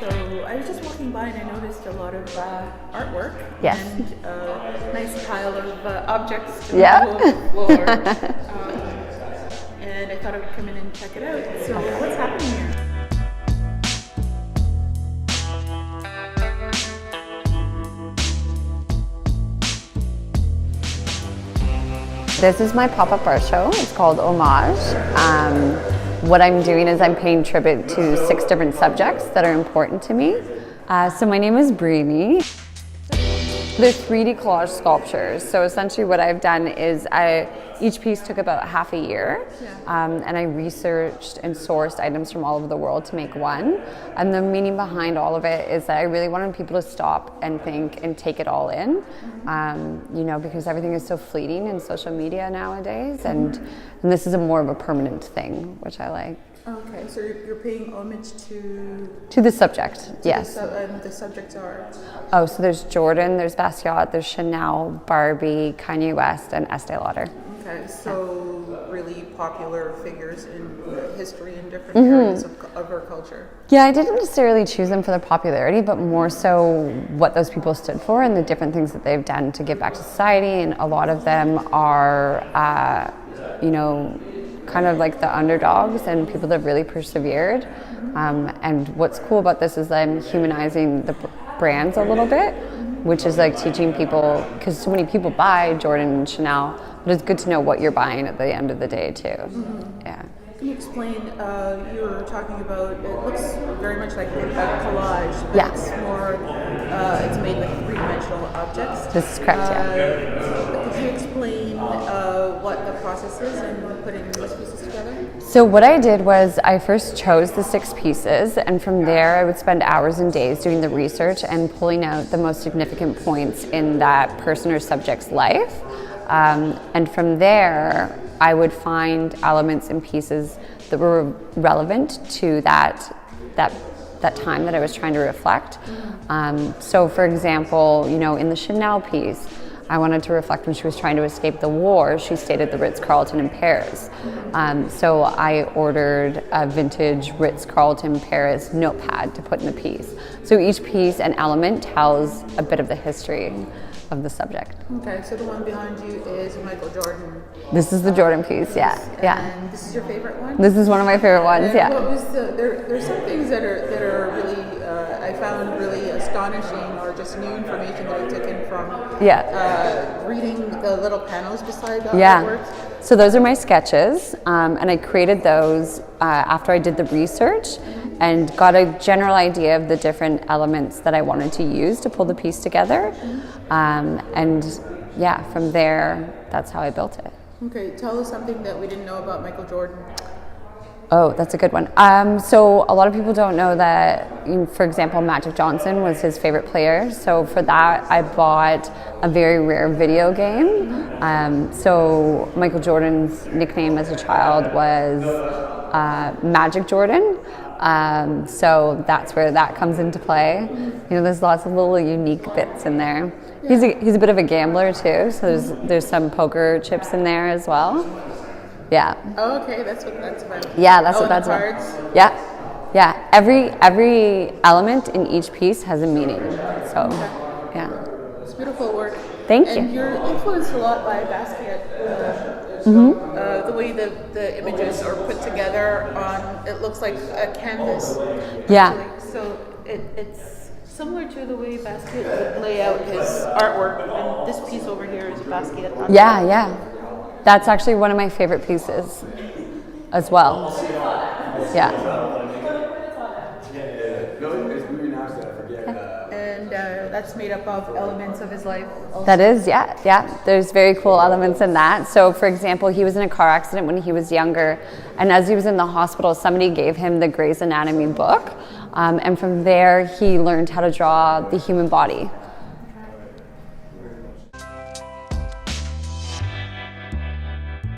So I was just walking by and I noticed a lot of artwork. Yes. And a nice pile of objects on Yeah. the floor. And I thought I would come in and check it out. So what's happening here? This is my pop-up art show. It's called Homage. What I'm doing is I'm paying tribute to 6 different subjects that are important to me. So my name is Briony. They're 3D collage sculptures. So essentially what I've done is each piece took about half a year, and I researched and sourced items from all over the world to make one. And the meaning behind all of it is that I really wanted people to stop and think and take it all in, you know, because everything is so fleeting in social media nowadays, and this is more of a permanent thing, which I like. Okay, so you're paying homage to the subject, yes. And the subjects are? Oh, so there's Jordan, there's Basquiat, there's Chanel, Barbie, Kanye West, and Estee Lauder. Okay, so really popular figures in history and different areas of our culture. Yeah, I didn't necessarily choose them for their popularity, but more so what those people stood for and the different things that they've done to give back to society. And a lot of them are, you know, kind of like the underdogs and people that have really persevered. And what's cool about this is I'm humanizing the brands a little bit, which is like teaching people, because so many people buy Jordan and Chanel, but it's good to know what you're buying at the end of the day too. Yeah. Can you explain, you were talking about, it looks very much like a collage, but Yeah. it's more, it's made with 3-dimensional objects. This is correct, yeah. Could you explain what the process is in putting these pieces together? So what I did was I first chose the 6 pieces, and from there I would spend hours and days doing the research and pulling out the most significant points in that person or subject's life. And from there, I would find elements and pieces that were relevant to that time that I was trying to reflect. So for example, you know, in the Chanel piece, I wanted to reflect when she was trying to escape the war. She stayed at the Ritz-Carlton in Paris. So I ordered a vintage Ritz-Carlton Paris notepad to put in the piece. So each piece and element tells a bit of the history of the subject. Okay, so the one behind you is Michael Jordan. This is the Jordan piece, yeah. And this is your favorite one? This is one of my favorite ones, yeah. What was there's some things that are really, I found really astonishing, or just new information that I took in from reading the little panels beside the artworks. So those are my sketches, and I created those after I did the research and got a general idea of the different elements that I wanted to use to pull the piece together. And yeah, from there, that's how I built it. Okay, tell us something that we didn't know about Michael Jordan. Oh, that's a good one. So a lot of people don't know that, for example, Magic Johnson was his favorite player. So for that, I bought a very rare video game. So Michael Jordan's nickname as a child was Magic Jordan. So that's where that comes into play. You know, there's lots of little unique bits in there. He's a bit of a gambler too, so there's some poker chips in there as well. Yeah. Oh, okay, that's what that's about. Yeah, that's what that's cards. about. Yeah. Every element in each piece has a meaning. So, yeah. It's beautiful work. Thank you. And you're influenced a lot by Basquiat. The way the images are put together on, it looks like a canvas. Yeah. Actually. So it's similar to the way Basquiat would lay out his artwork. And this piece over here is Basquiat. Yeah. That's actually one of my favorite pieces as well. Yeah. And that's made up of elements of his life also. That is, yeah. There's very cool elements in that. So for example, he was in a car accident when he was younger, and as he was in the hospital, somebody gave him the Grey's Anatomy book. And from there, he learned how to draw the human body.